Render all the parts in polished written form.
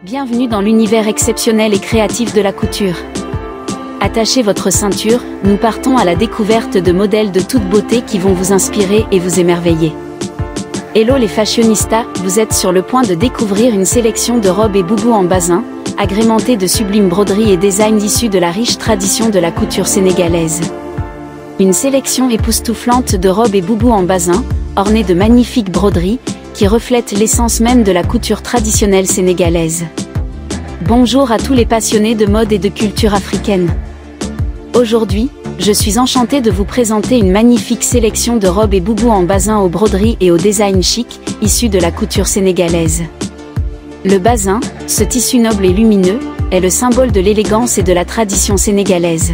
Bienvenue dans l'univers exceptionnel et créatif de la couture. Attachez votre ceinture, nous partons à la découverte de modèles de toute beauté qui vont vous inspirer et vous émerveiller. Hello les fashionistas, vous êtes sur le point de découvrir une sélection de robes et boubous en basin, agrémentées de sublimes broderies et designs issus de la riche tradition de la couture sénégalaise. Une sélection époustouflante de robes et boubous en basin, ornées de magnifiques broderies, qui reflètent l'essence même de la couture traditionnelle sénégalaise. Bonjour à tous les passionnés de mode et de culture africaine. Aujourd'hui, je suis enchantée de vous présenter une magnifique sélection de robes et boubous en basin aux broderies et au design chic, issus de la couture sénégalaise. Le basin, ce tissu noble et lumineux, est le symbole de l'élégance et de la tradition sénégalaise.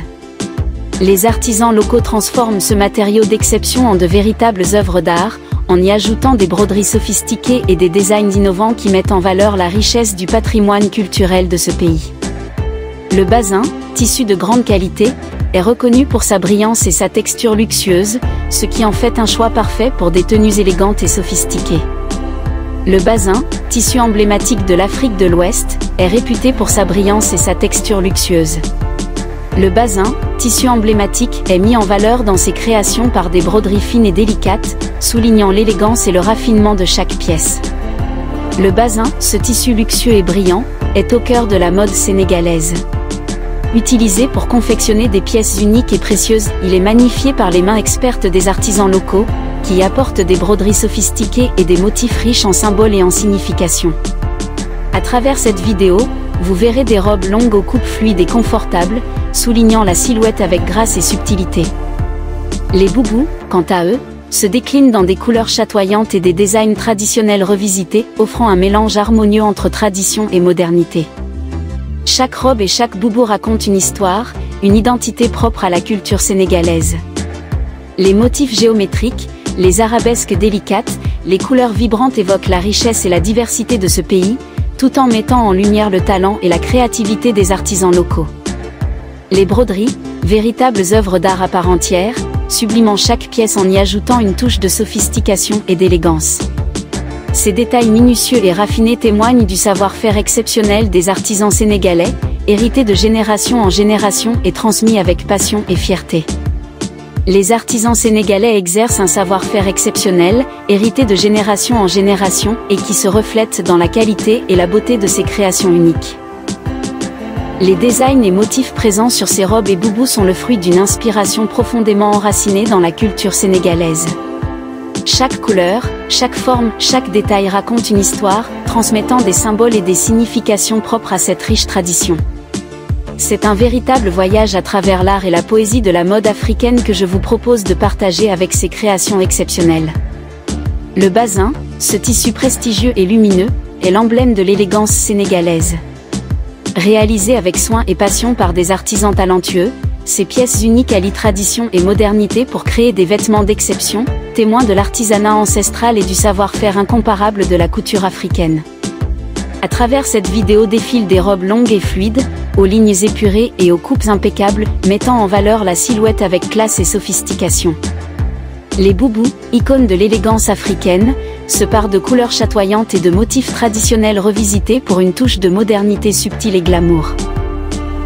Les artisans locaux transforment ce matériau d'exception en de véritables œuvres d'art, en y ajoutant des broderies sophistiquées et des designs innovants qui mettent en valeur la richesse du patrimoine culturel de ce pays. Le basin, tissu de grande qualité, est reconnu pour sa brillance et sa texture luxueuse, ce qui en fait un choix parfait pour des tenues élégantes et sophistiquées. Le basin, tissu emblématique de l'Afrique de l'Ouest, est réputé pour sa brillance et sa texture luxueuse. Le basin, tissu emblématique, est mis en valeur dans ses créations par des broderies fines et délicates, soulignant l'élégance et le raffinement de chaque pièce. Le basin, ce tissu luxueux et brillant, est au cœur de la mode sénégalaise. Utilisé pour confectionner des pièces uniques et précieuses, il est magnifié par les mains expertes des artisans locaux, qui y apportent des broderies sophistiquées et des motifs riches en symboles et en significations. À travers cette vidéo, vous verrez des robes longues aux coupes fluides et confortables, soulignant la silhouette avec grâce et subtilité. Les boubous, quant à eux, se déclinent dans des couleurs chatoyantes et des designs traditionnels revisités, offrant un mélange harmonieux entre tradition et modernité. Chaque robe et chaque boubou raconte une histoire, une identité propre à la culture sénégalaise. Les motifs géométriques, les arabesques délicates, les couleurs vibrantes évoquent la richesse et la diversité de ce pays, tout en mettant en lumière le talent et la créativité des artisans locaux. Les broderies, véritables œuvres d'art à part entière, sublimant chaque pièce en y ajoutant une touche de sophistication et d'élégance. Ces détails minutieux et raffinés témoignent du savoir-faire exceptionnel des artisans sénégalais, hérités de génération en génération et transmis avec passion et fierté. Les artisans sénégalais exercent un savoir-faire exceptionnel, hérité de génération en génération, et qui se reflète dans la qualité et la beauté de ces créations uniques. Les designs et motifs présents sur ces robes et boubous sont le fruit d'une inspiration profondément enracinée dans la culture sénégalaise. Chaque couleur, chaque forme, chaque détail raconte une histoire, transmettant des symboles et des significations propres à cette riche tradition. C'est un véritable voyage à travers l'art et la poésie de la mode africaine que je vous propose de partager avec ces créations exceptionnelles. Le basin, ce tissu prestigieux et lumineux, est l'emblème de l'élégance sénégalaise. Réalisé avec soin et passion par des artisans talentueux, ces pièces uniques allient tradition et modernité pour créer des vêtements d'exception, témoins de l'artisanat ancestral et du savoir-faire incomparable de la couture africaine. À travers cette vidéo défilent des robes longues et fluides, aux lignes épurées et aux coupes impeccables, mettant en valeur la silhouette avec classe et sophistication. Les boubous, icônes de l'élégance africaine, se parent de couleurs chatoyantes et de motifs traditionnels revisités pour une touche de modernité subtile et glamour.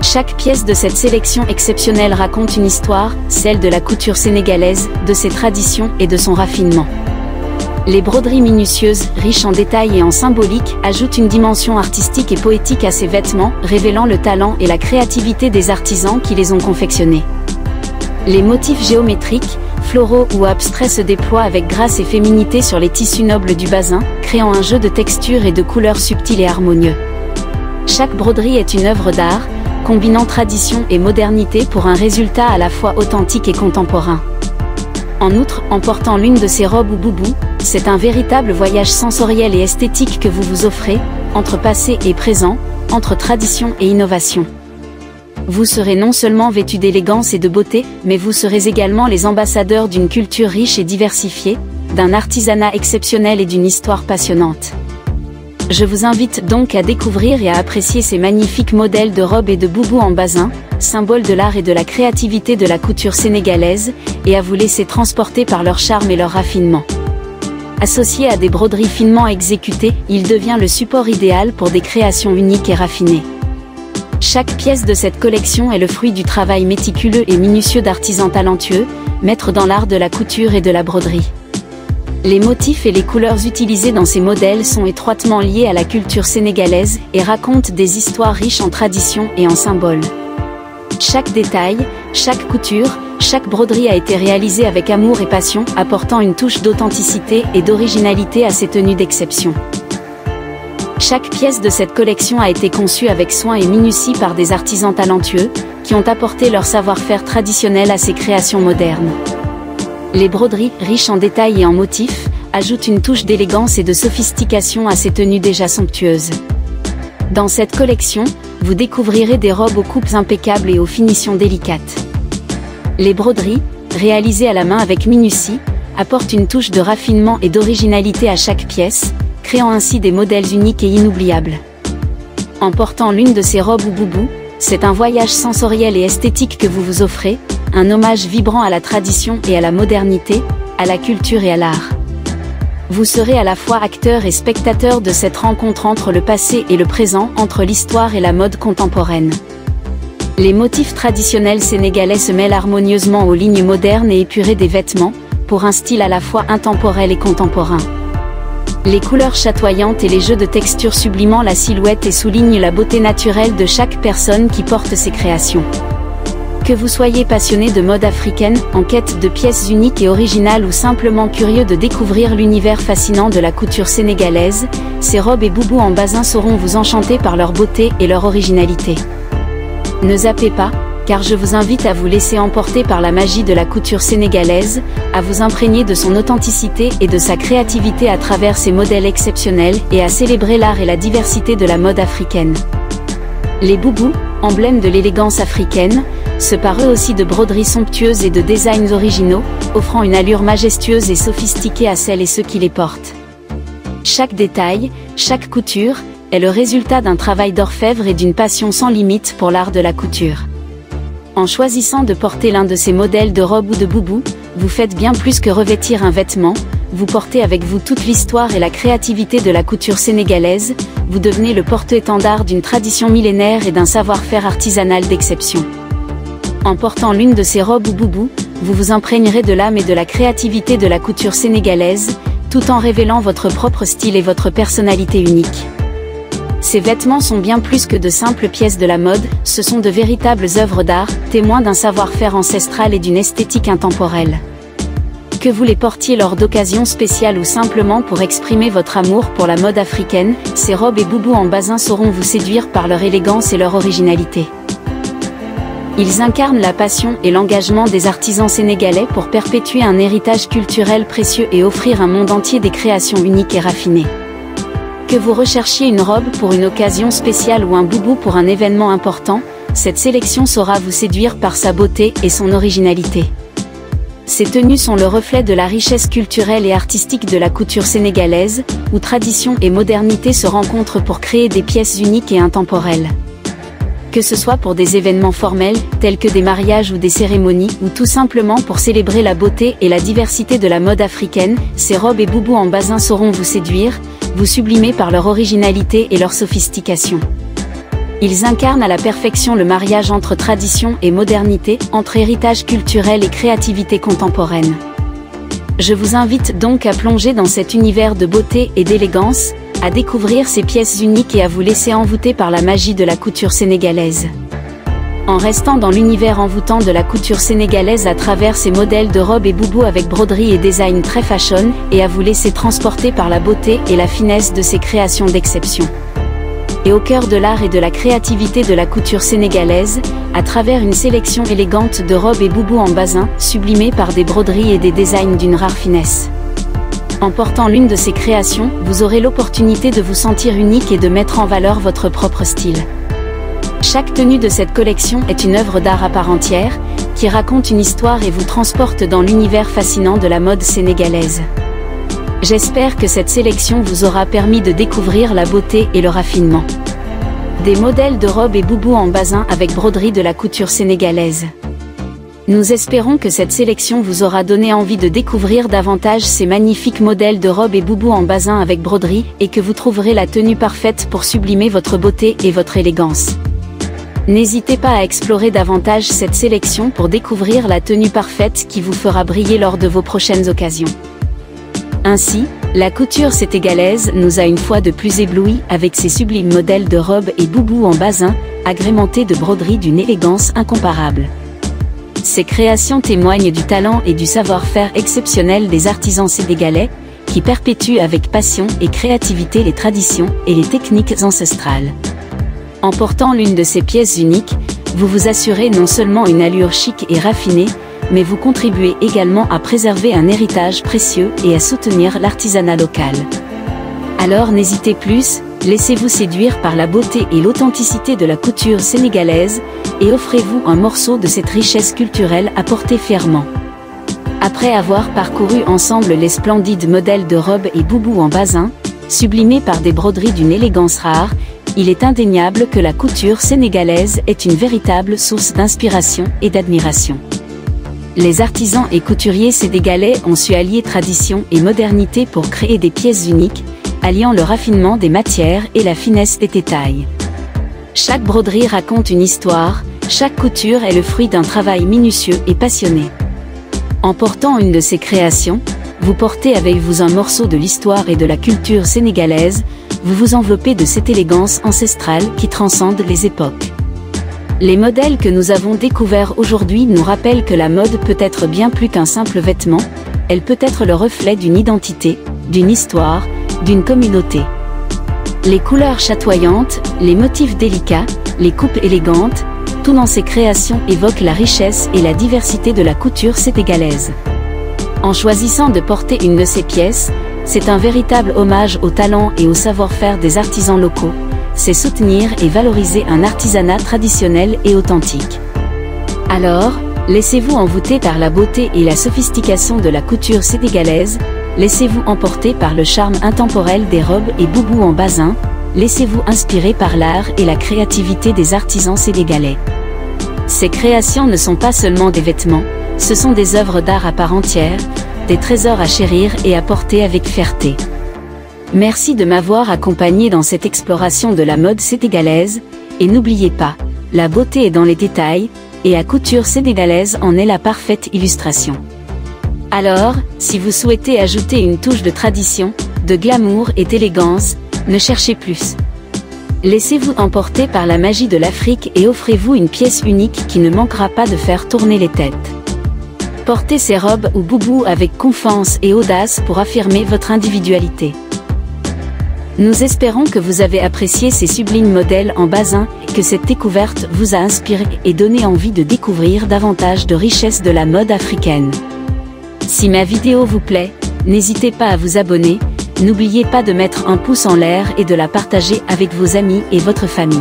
Chaque pièce de cette sélection exceptionnelle raconte une histoire, celle de la couture sénégalaise, de ses traditions et de son raffinement. Les broderies minutieuses, riches en détails et en symbolique, ajoutent une dimension artistique et poétique à ces vêtements, révélant le talent et la créativité des artisans qui les ont confectionnés. Les motifs géométriques, floraux ou abstraits se déploient avec grâce et féminité sur les tissus nobles du basin, créant un jeu de textures et de couleurs subtiles et harmonieux. Chaque broderie est une œuvre d'art, combinant tradition et modernité pour un résultat à la fois authentique et contemporain. En outre, en portant l'une de ces robes ou boubous, c'est un véritable voyage sensoriel et esthétique que vous vous offrez, entre passé et présent, entre tradition et innovation. Vous serez non seulement vêtus d'élégance et de beauté, mais vous serez également les ambassadeurs d'une culture riche et diversifiée, d'un artisanat exceptionnel et d'une histoire passionnante. Je vous invite donc à découvrir et à apprécier ces magnifiques modèles de robes et de boubous en basin, symboles de l'art et de la créativité de la couture sénégalaise, et à vous laisser transporter par leur charme et leur raffinement. Associé à des broderies finement exécutées, il devient le support idéal pour des créations uniques et raffinées. Chaque pièce de cette collection est le fruit du travail méticuleux et minutieux d'artisans talentueux, maîtres dans l'art de la couture et de la broderie. Les motifs et les couleurs utilisées dans ces modèles sont étroitement liés à la culture sénégalaise et racontent des histoires riches en traditions et en symboles. Chaque détail, chaque couture, chaque broderie a été réalisée avec amour et passion, apportant une touche d'authenticité et d'originalité à ces tenues d'exception. Chaque pièce de cette collection a été conçue avec soin et minutie par des artisans talentueux, qui ont apporté leur savoir-faire traditionnel à ces créations modernes. Les broderies, riches en détails et en motifs, ajoutent une touche d'élégance et de sophistication à ces tenues déjà somptueuses. Dans cette collection, vous découvrirez des robes aux coupes impeccables et aux finitions délicates. Les broderies, réalisées à la main avec minutie, apportent une touche de raffinement et d'originalité à chaque pièce, créant ainsi des modèles uniques et inoubliables. En portant l'une de ces robes ou boubous, c'est un voyage sensoriel et esthétique que vous vous offrez, un hommage vibrant à la tradition et à la modernité, à la culture et à l'art. Vous serez à la fois acteur et spectateur de cette rencontre entre le passé et le présent, entre l'histoire et la mode contemporaine. Les motifs traditionnels sénégalais se mêlent harmonieusement aux lignes modernes et épurées des vêtements, pour un style à la fois intemporel et contemporain. Les couleurs chatoyantes et les jeux de textures sublimant la silhouette et soulignent la beauté naturelle de chaque personne qui porte ces créations. Que vous soyez passionné de mode africaine, en quête de pièces uniques et originales ou simplement curieux de découvrir l'univers fascinant de la couture sénégalaise, ces robes et boubous en basin sauront vous enchanter par leur beauté et leur originalité. Ne zappez pas, car je vous invite à vous laisser emporter par la magie de la couture sénégalaise, à vous imprégner de son authenticité et de sa créativité à travers ses modèles exceptionnels et à célébrer l'art et la diversité de la mode africaine. Les boubous, emblèmes de l'élégance africaine, se parent eux aussi de broderies somptueuses et de designs originaux, offrant une allure majestueuse et sophistiquée à celles et ceux qui les portent. Chaque détail, chaque couture, est le résultat d'un travail d'orfèvre et d'une passion sans limite pour l'art de la couture. En choisissant de porter l'un de ces modèles de robe ou de boubou, vous faites bien plus que revêtir un vêtement, vous portez avec vous toute l'histoire et la créativité de la couture sénégalaise, vous devenez le porte-étendard d'une tradition millénaire et d'un savoir-faire artisanal d'exception. En portant l'une de ces robes ou boubous, vous vous imprégnerez de l'âme et de la créativité de la couture sénégalaise, tout en révélant votre propre style et votre personnalité unique. Ces vêtements sont bien plus que de simples pièces de la mode, ce sont de véritables œuvres d'art, témoins d'un savoir-faire ancestral et d'une esthétique intemporelle. Que vous les portiez lors d'occasions spéciales ou simplement pour exprimer votre amour pour la mode africaine, ces robes et boubous en basin sauront vous séduire par leur élégance et leur originalité. Ils incarnent la passion et l'engagement des artisans sénégalais pour perpétuer un héritage culturel précieux et offrir un monde entier des créations uniques et raffinées. Que vous recherchiez une robe pour une occasion spéciale ou un boubou pour un événement important, cette sélection saura vous séduire par sa beauté et son originalité. Ces tenues sont le reflet de la richesse culturelle et artistique de la couture sénégalaise, où tradition et modernité se rencontrent pour créer des pièces uniques et intemporelles. Que ce soit pour des événements formels, tels que des mariages ou des cérémonies, ou tout simplement pour célébrer la beauté et la diversité de la mode africaine, ces robes et boubous en basin sauront vous séduire, vous sublimer par leur originalité et leur sophistication. Ils incarnent à la perfection le mariage entre tradition et modernité, entre héritage culturel et créativité contemporaine. Je vous invite donc à plonger dans cet univers de beauté et d'élégance, à découvrir ces pièces uniques et à vous laisser envoûter par la magie de la couture sénégalaise. En restant dans l'univers envoûtant de la couture sénégalaise à travers ces modèles de robes et boubous avec broderie et design très fashion, et à vous laisser transporter par la beauté et la finesse de ces créations d'exception. Et au cœur de l'art et de la créativité de la couture sénégalaise, à travers une sélection élégante de robes et boubous en basin, sublimées par des broderies et des designs d'une rare finesse. En portant l'une de ces créations, vous aurez l'opportunité de vous sentir unique et de mettre en valeur votre propre style. Chaque tenue de cette collection est une œuvre d'art à part entière, qui raconte une histoire et vous transporte dans l'univers fascinant de la mode sénégalaise. J'espère que cette sélection vous aura permis de découvrir la beauté et le raffinement des modèles de robes et boubous en basin avec broderie de la couture sénégalaise. Nous espérons que cette sélection vous aura donné envie de découvrir davantage ces magnifiques modèles de robes et boubous en basin avec broderie et que vous trouverez la tenue parfaite pour sublimer votre beauté et votre élégance. N'hésitez pas à explorer davantage cette sélection pour découvrir la tenue parfaite qui vous fera briller lors de vos prochaines occasions. Ainsi, la couture sénégalaise nous a une fois de plus éblouis avec ses sublimes modèles de robes et boubous en basin, agrémentés de broderies d'une élégance incomparable. Ces créations témoignent du talent et du savoir-faire exceptionnel des artisans sénégalais, qui perpétuent avec passion et créativité les traditions et les techniques ancestrales. En portant l'une de ces pièces uniques, vous vous assurez non seulement une allure chic et raffinée, mais vous contribuez également à préserver un héritage précieux et à soutenir l'artisanat local. Alors n'hésitez plus, laissez-vous séduire par la beauté et l'authenticité de la couture sénégalaise, et offrez-vous un morceau de cette richesse culturelle à porter fièrement. Après avoir parcouru ensemble les splendides modèles de robes et boubous en basin, sublimés par des broderies d'une élégance rare, il est indéniable que la couture sénégalaise est une véritable source d'inspiration et d'admiration. Les artisans et couturiers sénégalais ont su allier tradition et modernité pour créer des pièces uniques, alliant le raffinement des matières et la finesse des détails. Chaque broderie raconte une histoire, chaque couture est le fruit d'un travail minutieux et passionné. En portant une de ces créations, vous portez avec vous un morceau de l'histoire et de la culture sénégalaise, vous vous enveloppez de cette élégance ancestrale qui transcende les époques. Les modèles que nous avons découverts aujourd'hui nous rappellent que la mode peut être bien plus qu'un simple vêtement, elle peut être le reflet d'une identité, d'une histoire, d'une communauté. Les couleurs chatoyantes, les motifs délicats, les coupes élégantes, tout dans ces créations évoque la richesse et la diversité de la couture sénégalaise. En choisissant de porter une de ces pièces, c'est un véritable hommage au talent et au savoir-faire des artisans locaux, c'est soutenir et valoriser un artisanat traditionnel et authentique. Alors, laissez-vous envoûter par la beauté et la sophistication de la couture sénégalaise, laissez-vous emporter par le charme intemporel des robes et boubous en basin, laissez-vous inspirer par l'art et la créativité des artisans sénégalais. Ces créations ne sont pas seulement des vêtements, ce sont des œuvres d'art à part entière, des trésors à chérir et à porter avec fierté. Merci de m'avoir accompagné dans cette exploration de la mode sénégalaise, et n'oubliez pas, la beauté est dans les détails, et la couture sénégalaise en est la parfaite illustration. Alors, si vous souhaitez ajouter une touche de tradition, de glamour et d'élégance, ne cherchez plus. Laissez-vous emporter par la magie de l'Afrique et offrez-vous une pièce unique qui ne manquera pas de faire tourner les têtes. Portez ces robes ou boubous avec confiance et audace pour affirmer votre individualité. Nous espérons que vous avez apprécié ces sublimes modèles en basin et que cette découverte vous a inspiré et donné envie de découvrir davantage de richesses de la mode africaine. Si ma vidéo vous plaît, n'hésitez pas à vous abonner, n'oubliez pas de mettre un pouce en l'air et de la partager avec vos amis et votre famille.